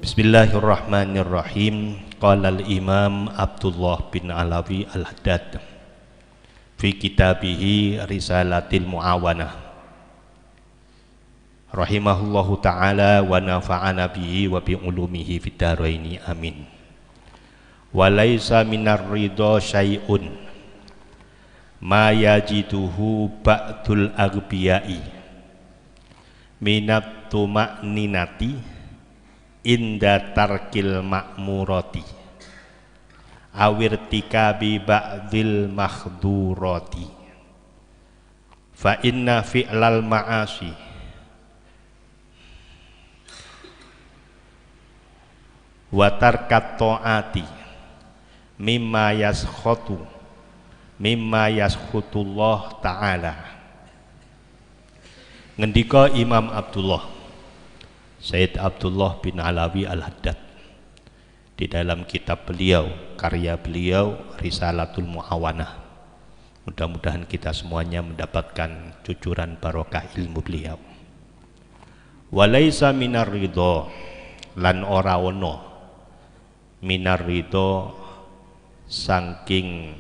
Bismillahirrahmanirrahim. Qala al-Imam Abdullah bin Alawi al-Haddad fi kitabihi Risalatil Muawanah rahimahullahu ta'ala wa nafa'ana bihi wa bi ulumihi fid dharaini amin. Wa laisa minar ridha syai'un ma yajiduhu ba'dul aghbiyai minat tuma'ninati inda tarkil ma'murati awirtikabi ba'dil makhdurati fa inna fi'lal ma'asi wa tarkat ta'ati mimma yaskhutullah ta'ala. Ngendika Imam Abdullah Sayyid Abdullah bin Alawi al-Haddad di dalam kitab beliau, karya beliau Risalatul Muawanah. Mudah-mudahan kita semuanya mendapatkan cucuran barokah ilmu beliau. Walaisa minar ridho lan ora ono minar ridho saking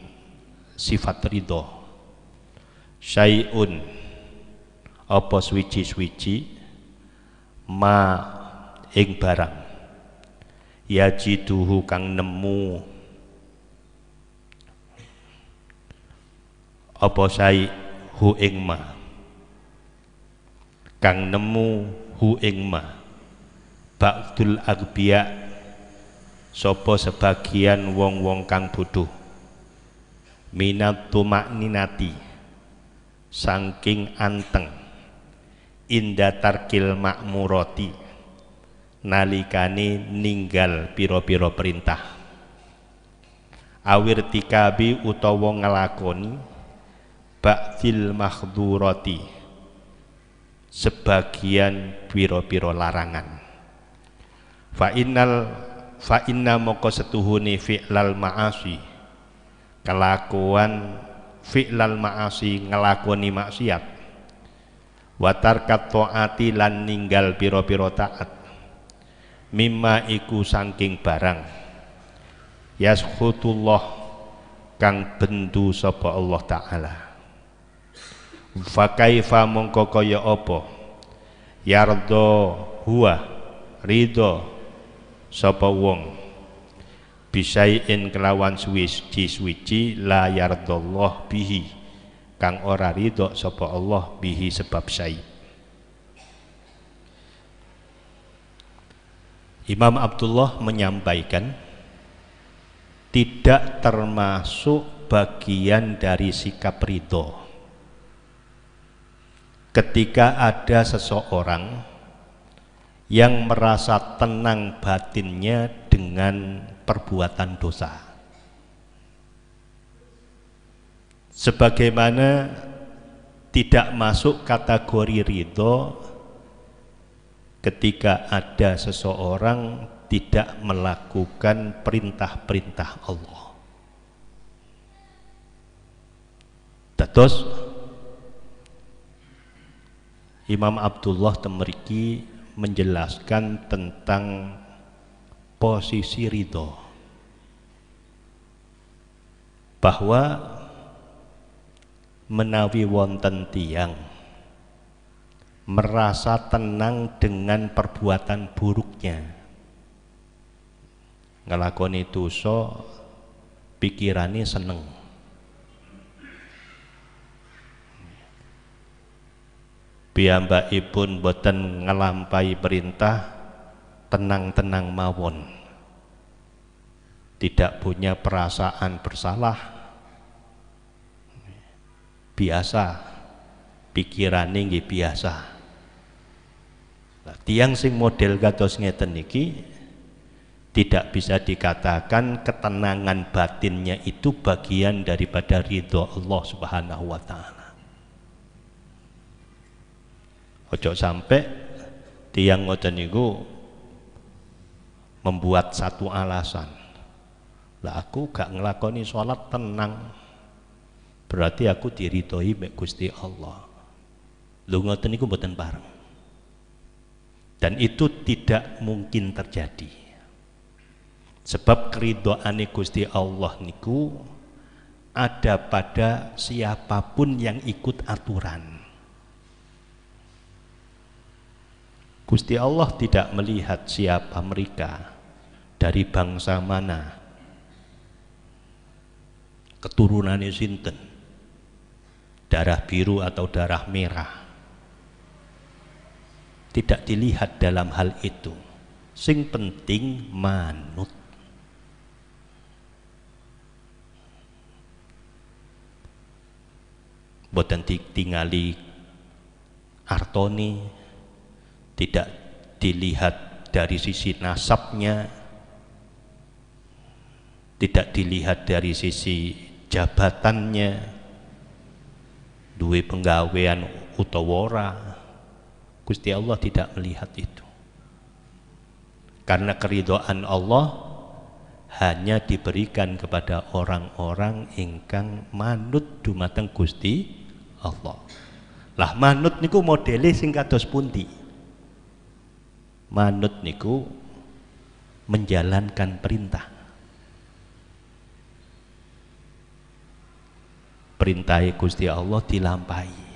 sifat ridho syai'un apa suci-suci ma ing barang yajiduhu kang nemu apa sai hu ing ma kang nemu hu ing ma ba'dul aghbiya sapa sebagian wong-wong kang bodoh minat tumakninati saking anteng inda tarkil ma'murati nalikane ninggal pira-pira perintah awirtikabi utawa ngelakoni ba'dil makhdurati sebagian pira-pira larangan fa inna moko setuhune fi'lal ma'asi kelakuan fi'lal ma'asi ngelakoni maksiat wa tarkat ta'ati lan ninggal pira-pira taat mimma iku saking barang yaskhutullah kang bendu sapa Allah taala. Fa kaifa mongko kaya apa yardo huwa ridho sapa wong bisaiin kelawan suwi-suwi la yardallah bihi kang ora ridho sapa Allah bihi sebab syai. Imam Abdullah menyampaikan tidak termasuk bagian dari sikap ridho ketika ada seseorang yang merasa tenang batinnya dengan perbuatan dosa, sebagaimana tidak masuk kategori ridho ketika ada seseorang tidak melakukan perintah-perintah Allah. Dados Imam Abdullah temeriki menjelaskan tentang posisi ridho, bahwa menawi wonten tiyang merasa tenang dengan perbuatan buruknya, ngelakoni dosa pikirane seneng, piyambakipun boten ngelampahi perintah, tenang-tenang mawon, tidak punya perasaan bersalah, biasa, pikirane nggih biasa. Tiang sing model kados ngeten niki tidak bisa dikatakan ketenangan batinnya itu bagian daripada ridho Allah Subhanahu wa taala. Ojo sampai tiang ngoten niku membuat satu alasan. Lah aku gak ngelakoni sholat tenang, berarti aku diridhoi mek Gusti Allah. Lho ngoten niku mboten pareng. Dan itu tidak mungkin terjadi. Sebab keridhaane Gusti Allah niku ada pada siapapun yang ikut aturan. Gusti Allah tidak melihat siapa mereka, dari bangsa mana, keturunannya sinten, darah biru atau darah merah. Tidak dilihat dalam hal itu. Sing penting manut. Boten ditingali artoni, tidak dilihat dari sisi nasabnya, tidak dilihat dari sisi jabatannya, duwe penggawean utawa ora. Gusti Allah tidak melihat itu. Karena keridhaan Allah hanya diberikan kepada orang-orang ingkang manut dumateng Gusti Allah. Lah manut niku modele sing kados pundi? Manut niku menjalankan perintah. Perintah Gusti Allah dilampahi.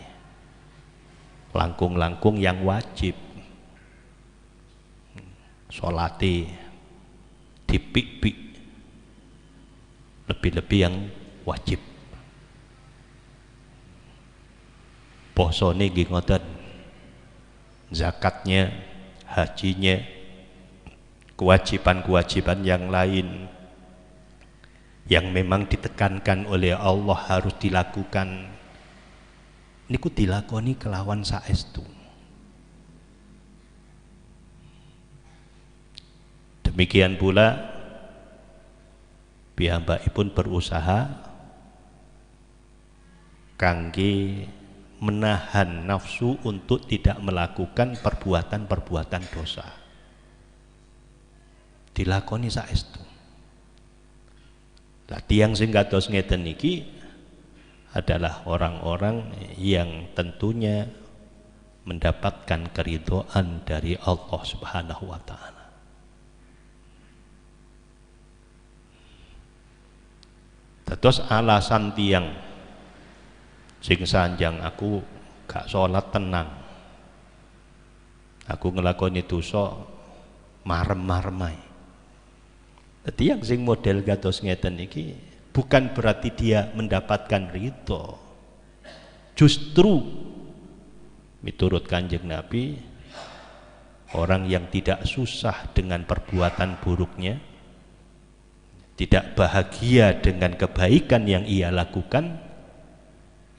Langkung-langkung yang wajib, sholati dipik-pik, lebih-lebih yang wajib. Posone nggih ngoten, zakatnya, hajinya, kewajiban-kewajiban yang lain yang memang ditekankan oleh Allah harus dilakukan, niku dilakoni kelawan saestu. Demikian pula piyambakipun berusaha kangge menahan nafsu untuk tidak melakukan perbuatan-perbuatan dosa. Dilakoni saestu. Lah tiyang sing kados ngeten niki adalah orang-orang yang tentunya mendapatkan keridhaan dari Allah Subhanahu wa taala. Terus alasan tiang sing sanjang aku gak sholat tenang, aku ngelakoni dosa marem-maremai. Dadi yang sing model kados ngeten iki bukan berarti dia mendapatkan ridho. Justru miturut Kanjeng Nabi, orang yang tidak susah dengan perbuatan buruknya, tidak bahagia dengan kebaikan yang ia lakukan,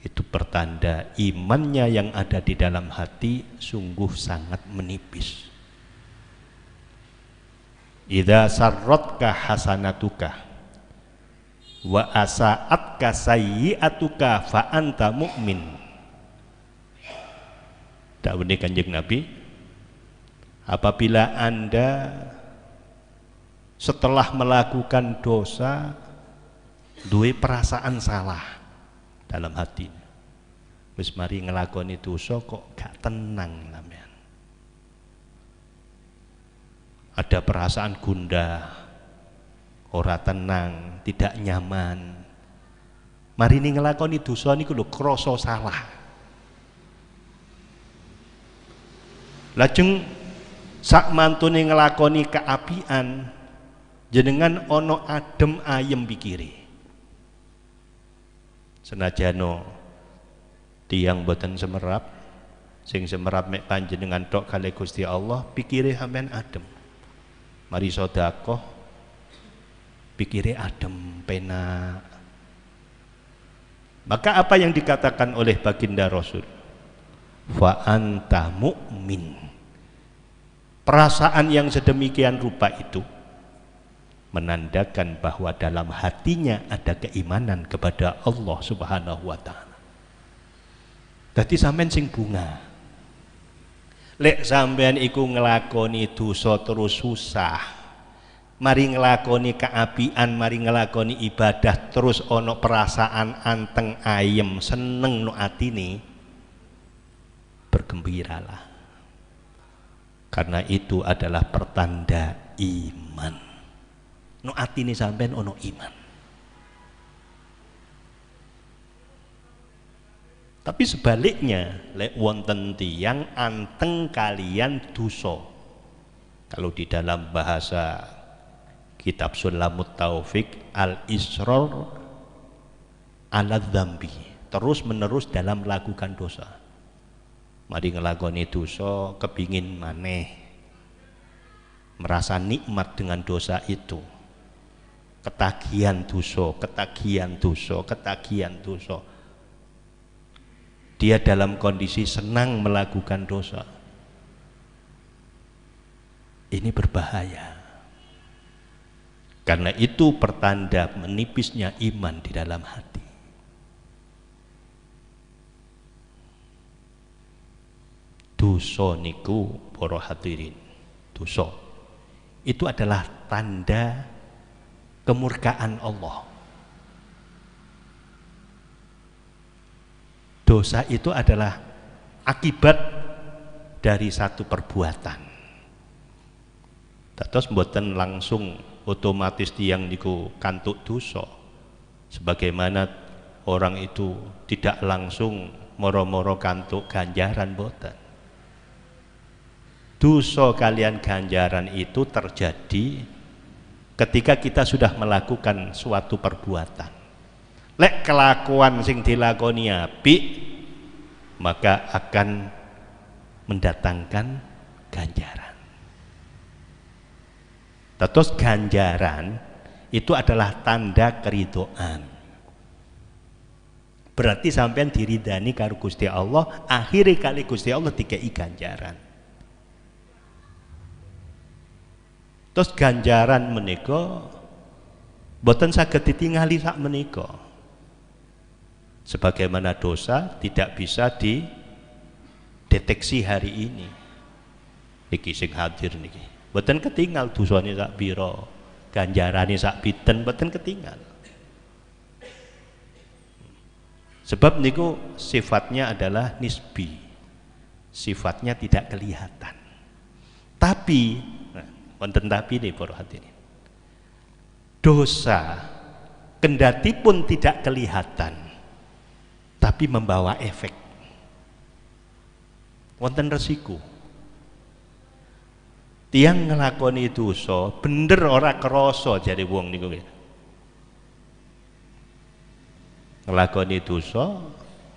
itu pertanda imannya yang ada di dalam hati sungguh sangat menipis. Idza sarratka hasanatuka wa asa'atka sayyi'atuka fa anta mu'min. Dawuhe Kanjeng Nabi, apabila Anda setelah melakukan dosa duwe perasaan salah dalam hati, wis mari ngelakoni dosa kok gak tenang sampean, ada perasaan gundah, ora tenang, tidak nyaman, mari ini ngelakoni dosa niku lho krasa salah. Lajeng sak mantune ngelakoni keapian, jenengan ono adem ayem pikire. Senajano tiang boten semerap, sing semerap mek panjenengan tok kalih Gusti Allah, pikire sampean adem. Mari sedekah, pikire adem, penak. Maka apa yang dikatakan oleh baginda Rasul? Fa anta mu'min. Perasaan yang sedemikian rupa itu menandakan bahwa dalam hatinya ada keimanan kepada Allah Subhanahu wa taala. Dadi sampean sing bunga. Lek sampean iku ngelakoni dosa terus susah, mari ngelakoni keapian, mari ngelakoni ibadah terus ono perasaan anteng ayem, seneng no atine, bergembiralah. Karena itu adalah pertanda iman. No atine sampean ono iman. Tapi sebaliknya, lek wonten tiyang anteng kalian dosa. Kalau di dalam bahasa kitab Sulamut Taufik, al-israr ala dzambi, terus menerus dalam melakukan dosa. Mari ngelakoni dosa kepingin maneh, merasa nikmat dengan dosa itu, ketagihan dosa, ketagihan dosa, ketagihan dosa. Dia dalam kondisi senang melakukan dosa. Ini berbahaya. Karena itu pertanda menipisnya iman di dalam hati. Dosa niku para hadirin, dosa itu adalah tanda kemurkaan Allah. Dosa itu adalah akibat dari satu perbuatan. Terus mboten langsung otomatis tiyang niku kantuk dosa. Sebagaimana orang itu tidak langsung moro-moro kantuk ganjaran mboten. Dosa kalian ganjaran itu terjadi ketika kita sudah melakukan suatu perbuatan. Lek kelakuan sing dilakoni apik, maka akan mendatangkan ganjaran. Terus ganjaran itu adalah tanda keridoan. Berarti sampean diridani karo Gusti Allah, akhirnya kali Gusti Allah dikei ganjaran. Terus ganjaran menika boten saged ditingali sak menika. Sebagaimana dosa tidak bisa dideteksi hari ini. Niki sing hadir niki. Boten ketinggal dosane sak pira, ganjarane sak pinten boten ketinggal. Sebab niku sifatnya adalah nisbi. Sifatnya tidak kelihatan. Tapi wonten tapi nih para hadirin. Dosa kendati pun tidak kelihatan, tapi membawa efek. Wonten resiko. Tiang ngelakoni dosa bener ora krasa jare wong niku. Ngelakoni dosa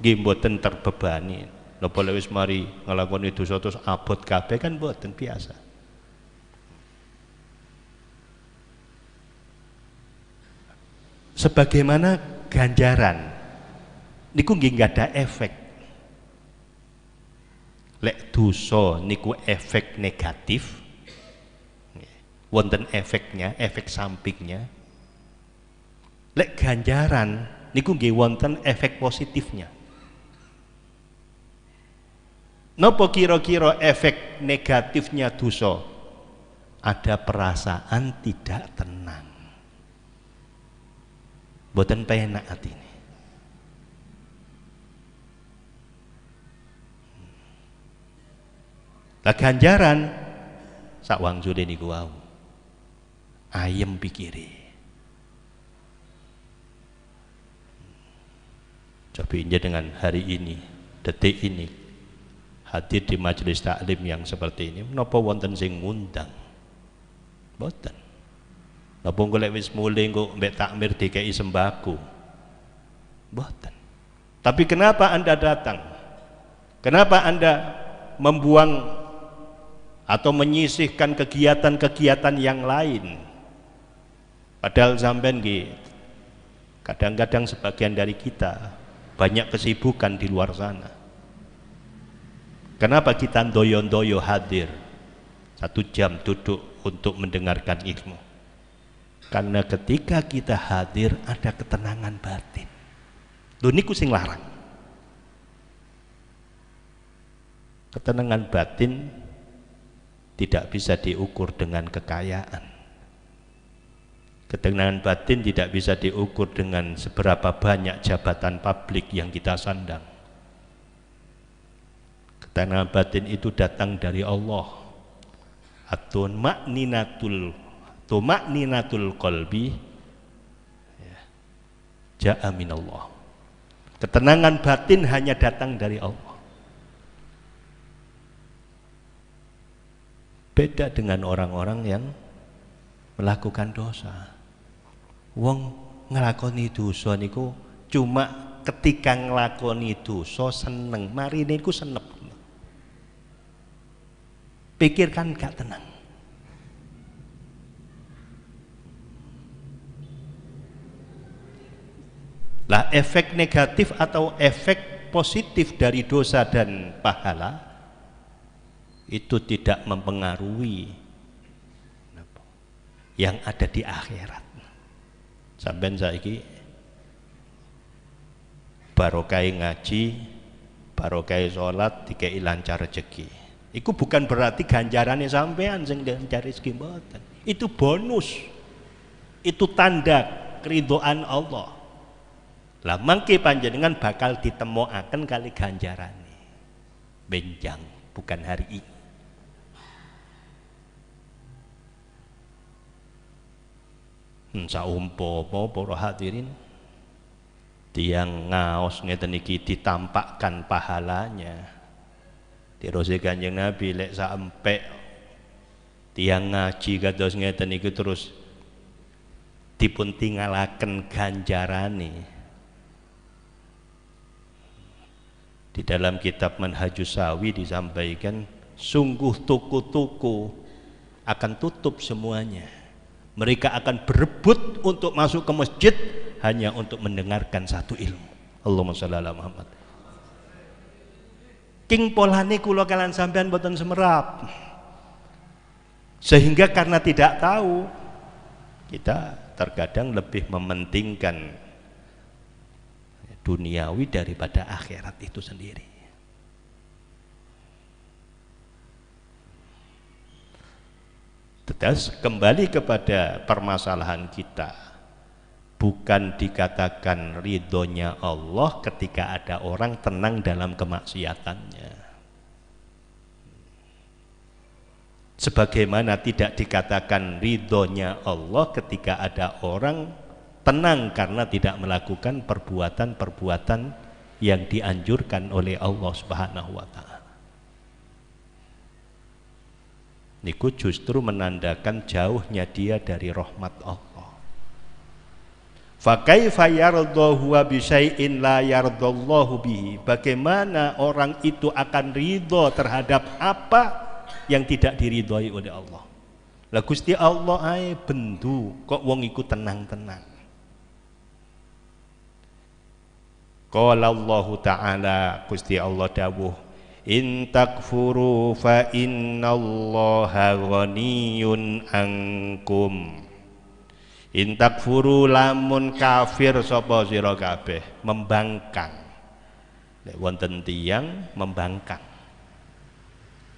nggih mboten terbebani. Napa wis mari ngelakoni dosa terus abot kabeh kan mboten biasa. Sebagaimana ganjaran niku nggih nggak ada efek. Lek dosa niku efek negatif, wonten efeknya, efek sampingnya. Lek ganjaran niku nggih wonten efek positifnya. Napa kira-kira efek negatifnya dosa? Ada perasaan tidak tenang. Boten penak atine. Lah ganjaran sak wangsule niku wau. Ayem pikire. Coba inja dengan hari ini, detik ini hadir di majelis taklim yang seperti ini, menapa wonten sing ngundang? Boten. Napa golek wis mulai kok mbek takmir dikei sembako? Boten. Tapi kenapa Anda datang? Kenapa Anda membuang atau menyisihkan kegiatan-kegiatan yang lain? Padahal sampean nggih kadang-kadang sebagian dari kita banyak kesibukan di luar sana. Kenapa kita doyo-doyo hadir 1 jam duduk untuk mendengarkan ilmu? Karena ketika kita hadir ada ketenangan batin. Lho niku sing larang. Ketenangan batin tidak bisa diukur dengan kekayaan. Ketenangan batin tidak bisa diukur dengan seberapa banyak jabatan publik yang kita sandang. Ketenangan batin itu datang dari Allah. Tuma'ninatul qalbi ja'a minallah. Ketenangan batin hanya datang dari Allah. Beda dengan orang-orang yang melakukan dosa. Wong nglakoni dosa niku cuma ketika nglakoni dosa seneng, marine niku senep. Pikirkan gak tenang. Lah efek negatif atau efek positif dari dosa dan pahala itu tidak mempengaruhi yang ada di akhirat. Sampeyan saiki barokah ngaji, barokah salat dikei lancar rezeki. Iku bukan berarti ganjarannya sampean sing lancar rezeki mboten. Itu bonus. Itu tanda keridhaan Allah. Lah mangke panjenengan bakal ditemokaken kali ganjarane. Benjang bukan hari ini. Saumpama para hadirin tiang ngaos ngeten iki ditampakkan pahalanya. Dirose Kanjeng Nabi lek saempek tiang ngaji kados ngeten iki terus dipun tingalaken ganjarane. Di dalam kitab Manhajus Sawi disampaikan sungguh tuku-tuku akan tutup semuanya. Mereka akan berebut untuk masuk ke masjid hanya untuk mendengarkan satu ilmu. Allahumma shalli ala Muhammad. King polane kula kalian sampean boten semerap. Sehingga karena tidak tahu kita terkadang lebih mementingkan duniawi daripada akhirat itu sendiri. Terus kembali kepada permasalahan kita, bukan dikatakan ridhonya Allah ketika ada orang tenang dalam kemaksiatannya, sebagaimana tidak dikatakan ridhonya Allah ketika ada orang tenang karena tidak melakukan perbuatan-perbuatan yang dianjurkan oleh Allah Subhanahu wa taala. Niku justru menandakan jauhnya dia dari rahmat Allah. Fa kaifa yardahu bi syai'in la yardallahu bihi. Bagaimana orang itu akan ridho terhadap apa yang tidak diridhoi oleh Allah? Lah Gusti Allah ae bendu kok wong iku tenang-tenang. Qala Allah Ta'ala, Gusti Allah dawuh, in takfuru fa innallaha ghaniyun ankum. In takfuru lamun kafir sapa sira kabeh, membangkang. Nek wonten tiyang membangkang.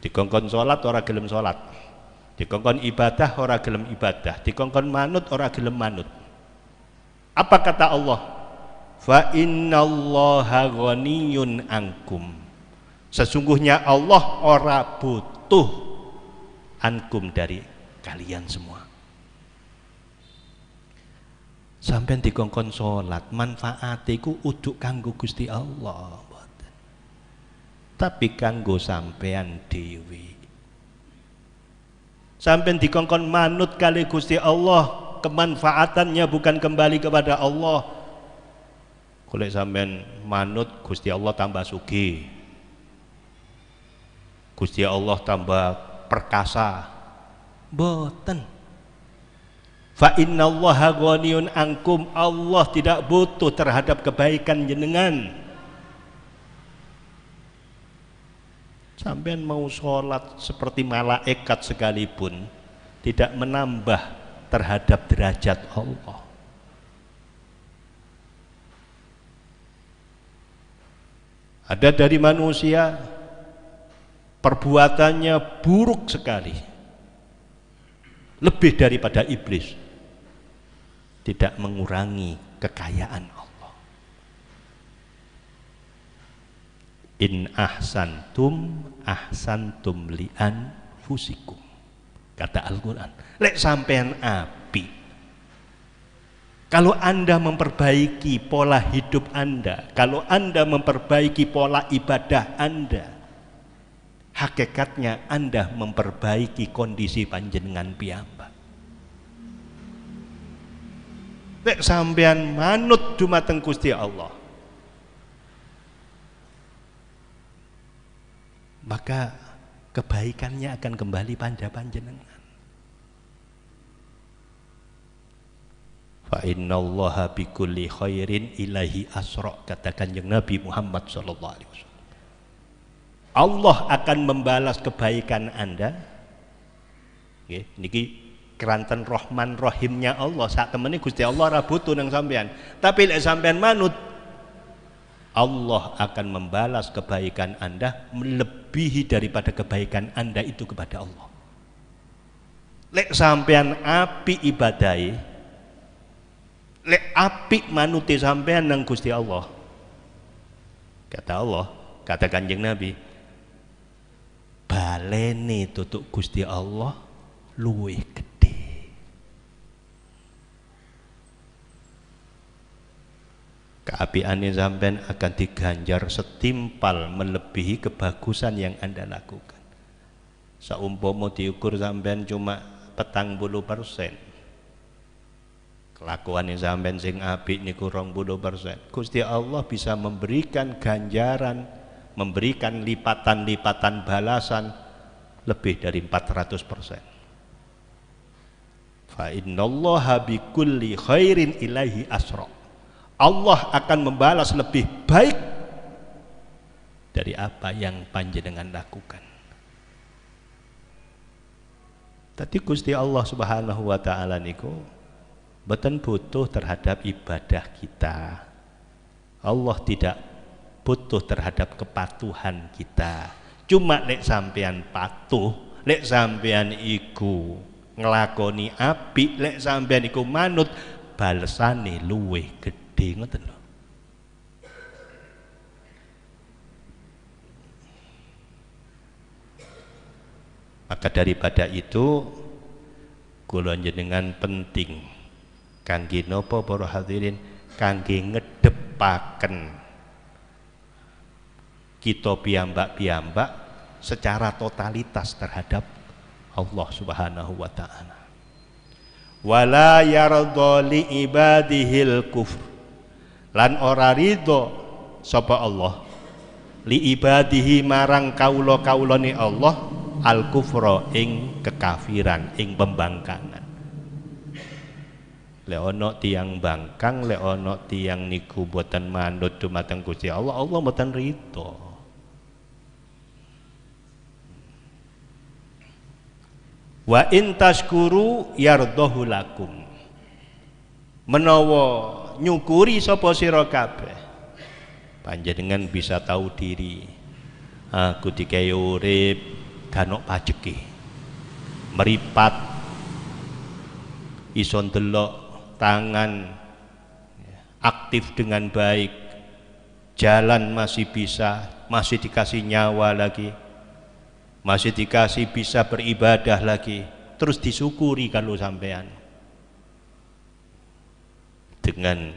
Dikongkon salat ora gelem salat. Dikongkon ibadah ora gelem ibadah. Dikongkon manut ora gelem manut. Apa kata Allah? Fa innallaha ghaniyun ankum. Sesungguhnya Allah ora butuh ankum dari kalian semua. Sampai dikongkon salat manfaatiku uduk kanggo Gusti Allah, tapi kanggo sampean dewi. Sampai dikongkon manut kali Gusti Allah, kemanfaatannya bukan kembali kepada Allah. Kalau sampean manut Gusti Allah tambah sugih, Gusti Allah tambah perkasa, boten. Fa innallaha ghaniyun ankum. Allah tidak butuh terhadap kebaikan jenengan. Sampean mau sholat seperti malaikat sekalipun tidak menambah terhadap derajat Allah. Ada dari manusia perbuatannya buruk sekali, lebih daripada iblis, tidak mengurangi kekayaan Allah. In ahsantum ahsantum li anfusikum Kata Al-Quran, lek sampean api, kalau Anda memperbaiki pola hidup Anda, kalau Anda memperbaiki pola ibadah Anda, hakikatnya Anda memperbaiki kondisi panjenengan piyambak. Lek sampean manut dumateng Gusti Allah, maka kebaikannya akan kembali pada panjenengan. Fa innallaha bikulli khairin ilahi asra, kata Kanjeng Nabi Muhammad sallallahu alaihi wasallam. Allah akan membalas kebaikan Anda. Nggih, niki keranten Rahman Rahimnya Allah. Sak temene Gusti Allah ora butuh nang sampean. Tapi lek sampean manut, Allah akan membalas kebaikan Anda melebihi daripada kebaikan Anda itu kepada Allah. Lek sampean api ibadai, lek api manuti sampean nang Gusti Allah, kata Allah, kata Kanjeng Nabi, balene tutuk Gusti Allah luwih gede. Keapiane sampean akan diganjar setimpal melebihi kebagusan yang Anda lakukan. Saumpama diukur sampean cuma 40%, kelakuan sampean sing apik niku 20%, Gusti Allah bisa memberikan ganjaran, memberikan lipatan-lipatan balasan lebih dari 400%. Fa innallaha bikulli khairin ilaihi asra. Allah akan membalas lebih baik dari apa yang panjenengan lakukan. Tadi Gusti Allah Subhanahu wa taala niku boten butuh terhadap ibadah kita. Allah tidak butuh terhadap kepatuhan kita. Cuma lek sampean patuh, lek sampean iku nglakoni apik, lek sampean iku manut, balesane luwih gedhe, ngoten lho. Maka daripada itu kula njenengan penting kangge napa para hadirin, kangge ngedepaken kita piyambak-piyambak secara totalitas terhadap Allah Subhanahu wa taala. Wala yarda li ibadihil kufr, lan ora ridho sapa Allah li ibadihi marang kaula-kaulane Allah al kufra ing kekafiran, ing pembangkangan. Lek ana tiyang bangkang, lek ana tiyang niku boten manut dumateng Gusti Allah, Allah boten ridho. Wa in tashkuru yardahu lakum, menawa nyukuri sapa sira kabeh, panjenengan bisa tahu diri, aku dikai urip ganok pajeki, meripat, iso ndelok tangan aktif dengan baik, jalan masih bisa, masih dikasih nyawa lagi, masih dikasih bisa beribadah lagi, terus disyukuri kalau sampean dengan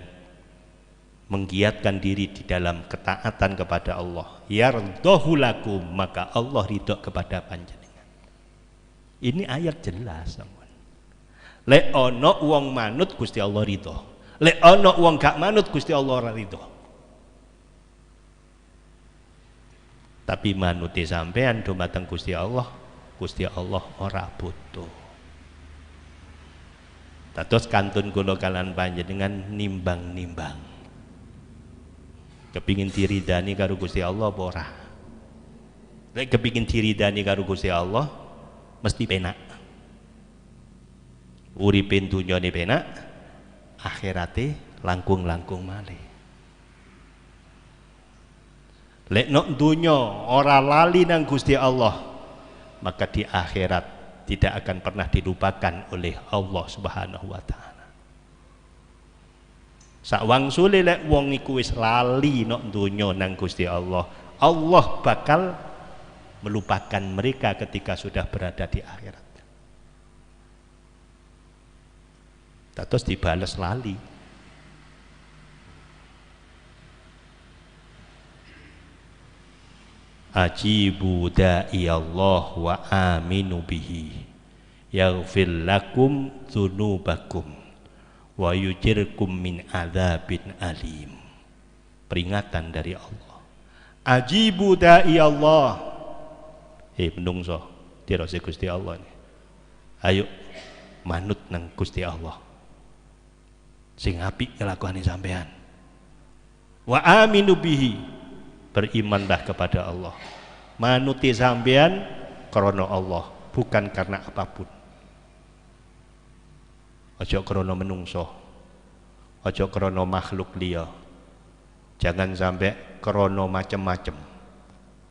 menggiatkan diri di dalam ketaatan kepada Allah, yardahu lakum, maka Allah ridho kepada panjenengan. Ini ayat jelas, teman. Lek ana wong manut Gusti Allah ridho, lek ana wong gak manut Gusti Allah ora ridho. Tapi manuti sampean dumateng Gusti Allah ora butuh. Dados kantun kula kalan panjenengan nimbang-nimbang, kepingin diridani karo Gusti Allah apa ora? Lek kepingin diridani karo Gusti Allah mesti penak. Uripe dunyane penak, akhirate langkung-langkung malih. Lek nok dunya ora lali nang Gusti Allah, maka di akhirat tidak akan pernah dilupakan oleh Allah Subhanahu wa taala. Sawangsule lek wong iku wis lali nok dunya nang Gusti Allah, Allah bakal melupakan mereka ketika sudah berada di akhirat. terus dibales lali. Ajibu da'i Allah wa aminu bihi yaghfir lakum dzunubakum wa yujirkum min adzabin alim. Peringatan dari Allah. Ajibu da'i Allah. Menungso dirose Gusti Allah nih. Ayo manut nang Gusti Allah. Sing apik nglakoni sampean. Wa aminu bihi. Berimanlah kepada Allah, manuti sampean karena Allah, bukan karena apapun. Ojo karena menungso, ojo karena makhluk liya, jangan sampai karena macam-macam,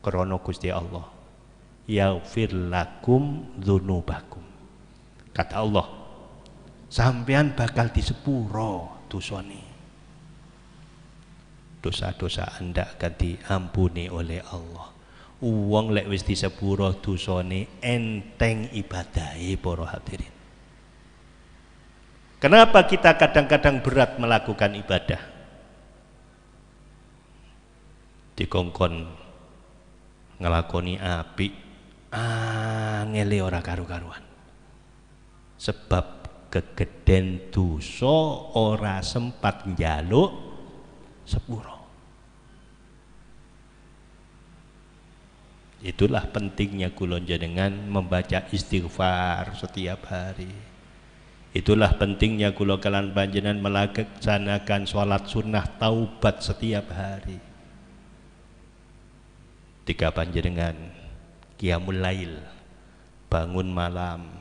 karena Gusti Allah. Yaghfir lakum dzunubakum. Kata Allah, sampean bakal disepuro dosane. Dosa-dosa anda akan diampuni oleh Allah. Uang lek wis disepuro dosane enteng ibadahe para hadirin. Kenapa kita kadang-kadang berat melakukan ibadah? Dikongkon ngelakoni apik angele ora karu-karuan. Sebab kegeden dosa ora sempat njaluk sepuro. Itulah pentingnya kula jenengan membaca istighfar setiap hari. Itulah pentingnya kula kalan panjenengan melaksanakan sholat sunnah taubat setiap hari. Tiga panjenengan qiyamul lail, bangun malam.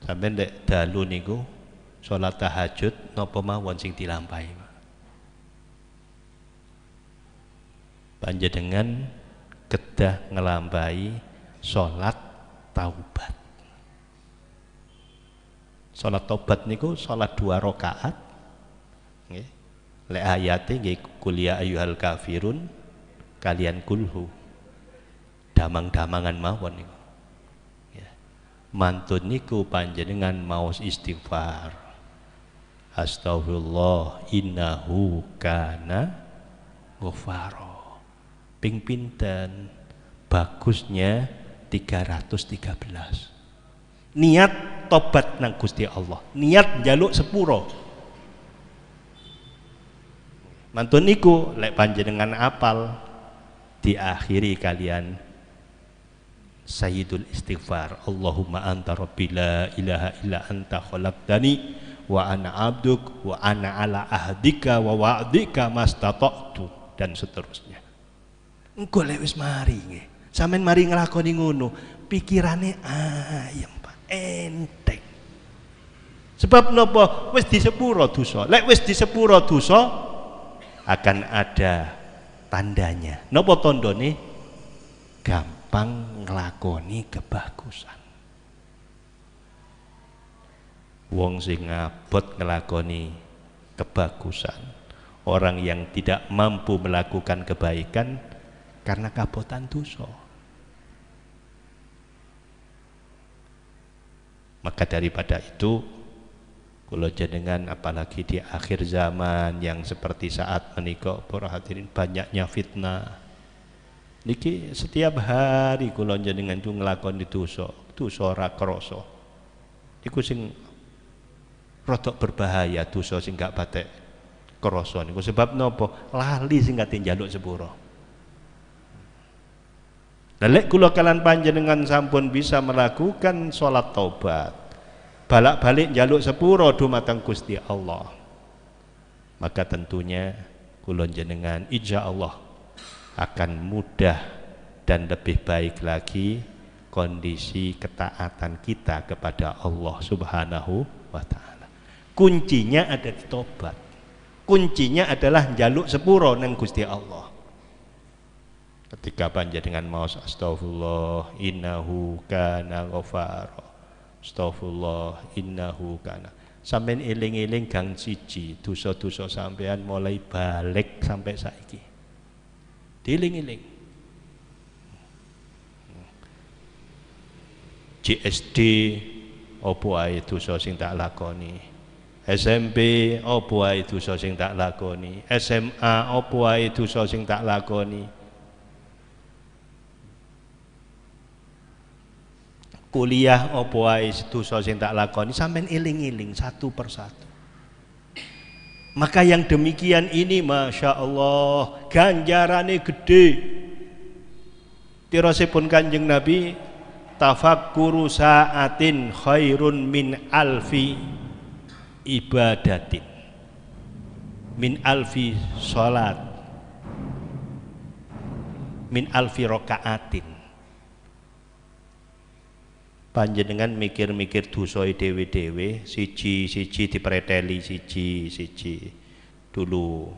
Sampai ndek dalu niku sholat tahajud napa mawon sing dilampahi. Panjenengan kedah ngelambai sholat taubat. Sholat taubat niku sholat 2 rakaat. Nggih. Lek ayate nggih kuliah ayyuhal kafirun kalian kulhu. Damang-damangan mawon niku. Ya. Mantun niku panjenengan maos istighfar. Astaghfirullah innahu kana ghafara. Ping pinten bagusnya 313. Niat tobat nang Gusti Allah, niat njaluk sepuro. Mantun niku lek panjenengan apal diakhiri kalian sayyidul istighfar. Allahumma anta rabbi la ilaha illa anta khalaqtani wa ana abduk wa ana ala ahdika wa wa'dika mastata'tu dan seterusnya. Engko lek wis mari nggih. Sampeyan mari nglakoni ngono, pikirane ayem, Pak. Enteng. Sebab napa? Wis disepuro dosa. Lek wis disepuro dosa akan ada tandanya. Napa tandane? Gampang nglakoni kebagusan. Wong sing ngabot nglakoni kebagusan, orang yang tidak mampu melakukan kebaikan karena kabotan dosa. Maka daripada itu kula jenengan apalagi di akhir zaman yang seperti saat menika para hadirin banyaknya fitnah. Niki setiap hari kula jenengan itu nglakoni dosa ora krasa. Iku sing rodok berbahaya, dosa sing gak patek krasa niku sebab napa? Lali sing kate njaluk sepuro. Lek kula kalan panjenengan sampun bisa melakukan sholat taubat, balak-balik njaluk sepuro dumateng Gusti Allah, maka tentunya kula jenengan insyaallah akan mudah dan lebih baik lagi kondisi ketaatan kita kepada Allah Subhanahu wa taala. Kuncinya ada di tobat. Kuncinya adalah njaluk sepuro nang Gusti Allah. Ketika panjenengan maos astagfirullah innahu kana ghafara, astagfirullah innahu kana, sampeyan eling-eling gang siji dosa-dosa sampeyan mulai balik sampai saiki dieling-eling. JSD opo ae dosa sing tak lakoni, SMP apa wae dosa sing tak lakoni, SMA apa wae dosa sing tak lakoni, kuliah apa wae dosa sing tak lakoni, sampean eling-eling satu persatu. Maka yang demikian ini Masya Allah ganjarane gede. Tirosipun Kanjeng Nabi, tafakkuru sa'atin khairun min alfi ibadatin, min alfi sholat, min alfi rokaatin. Panjenengan mikir-mikir dosoi dewe-dewe, siji dipreteli, siji. Dulu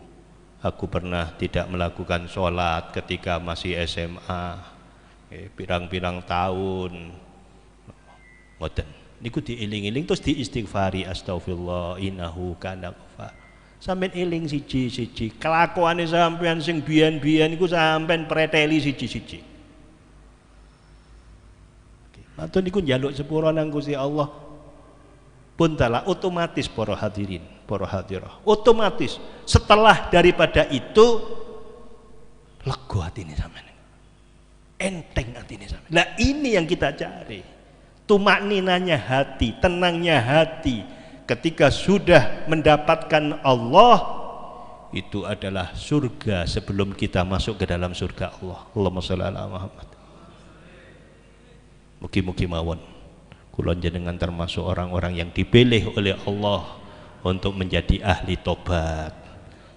aku pernah tidak melakukan sholat ketika masih SMA, pirang-pirang tahun, ngoten. Niku diiling-iling terus diistighfari, astagfirullah innahu kana ghafar. Sampeyan eling siji, kelakuane sampeyan sing biyen-biyen niku sampeyan preteli siji. Atau niku njaluk sepura nang Gusti Allah pun telah otomatis para hadirin, para hadirah. Otomatis setelah daripada itu lega atine sampean. Enteng atine sampean. Lah ini yang kita cari. Tumakninanya hati, tenangnya hati ketika sudah mendapatkan Allah, itu adalah surga sebelum kita masuk ke dalam surga Allah. Allahumma shalli ala Muhammad. Mugi-mugi mawon kula jenengan termasuk orang-orang yang dipilih oleh Allah untuk menjadi ahli tobat,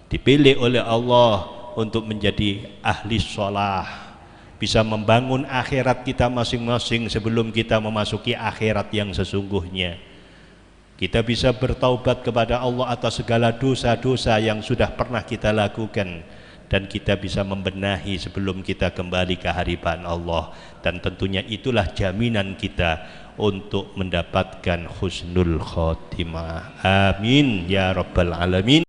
dipilih oleh Allah untuk menjadi ahli sholah, bisa membangun akhirat kita masing-masing sebelum kita memasuki akhirat yang sesungguhnya. Kita bisa bertaubat kepada Allah atas segala dosa-dosa yang sudah pernah kita lakukan, dan kita bisa membenahi sebelum kita kembali ke hadapan Allah. Dan tentunya itulah jaminan kita untuk mendapatkan husnul khotimah. Amin ya rabbal alamin.